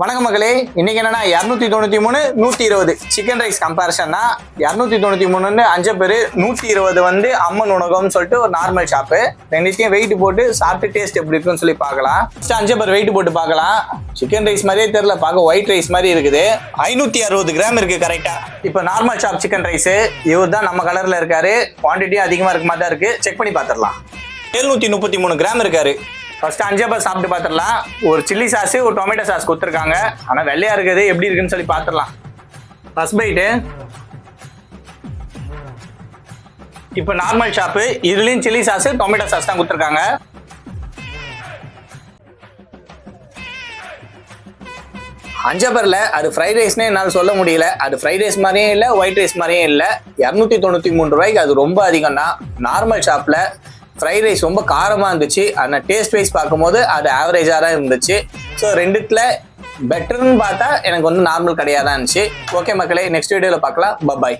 வணக்கம் மக்களே, இன்னைக்கு என்னன்னா 293 120 சிக்கன் ரைஸ் கம்பேரிசன்னா 293 5 பேர் 120 அம்மன் உணவகம்னு சொல்லிட்டு ஒரு நார்மல் ஷாப்பு. ரெண்டுத்தையும் வெயிட் போட்டு சாப்பிட்டு டேஸ்ட் எப்படி இருக்குன்னு சொல்லி பார்க்கலாம். 5 பேர் வெயிட் போட்டு பார்க்கலாம். சிக்கன் ரைஸ் மாதிரியே தெரியல, பார்க்க ஒயிட் ரைஸ் மாதிரி இருக்குது. 560 கிராம் இருக்கு கரெக்டா. இப்போ நார்மல் ஷாப் சிக்கன் ரைஸ் இவர் தான் நம்ம கலர்ல இருக்காரு. குவான்டிட்டியும் அதிகமா இருக்க மாதிரி தான் இருக்கு. செக் பண்ணி பார்த்துடலாம். 733 கிராம் இருக்காரு. ஃபர்ஸ்ட் 5 பேர் சாப்பிட்டு பார்த்துடலாம். ஒரு சில்லி சாஸ் ஒரு டொமேட்டோ சாஸ் கொடுத்துருக்காங்க. ஆனால் வெள்ளையா இருக்குது, எப்படி இருக்குன்னு சொல்லி பார்த்துடலாம். First bite. இப்போ நார்மல் ஷாப்பு, இதுலயும் சில்லி சாஸ் டொமேட்டோ சாஸ் தான் கொடுத்துருக்காங்க. அஞ்சபர்ல அது ஃப்ரைட் ரைஸ்னே என்னால் சொல்ல முடியல. அது ஃப்ரைட் ரைஸ் மாதிரியும் இல்லை, ஒயிட் ரைஸ் மாதிரியும் இல்லை. 293 ரூபாய்க்கு அது ரொம்ப அதிகம் தான். நார்மல் ஷாப்ல ஃப்ரைட் ரைஸ் ரொம்ப காரமாக இருந்துச்சு. ஆனால் டேஸ்ட் வைஸ் பார்க்கும்போது அது ஆவரேஜாக தான் இருந்துச்சு. ஸோ ரெண்டுத்துல பெட்டர்னு பார்த்தா எனக்கு வந்து நார்மல் கடையாக தான் இருந்துச்சு. ஓகே மக்களே, நெக்ஸ்ட் வீடியோவில் பார்க்கலாம். பாய்.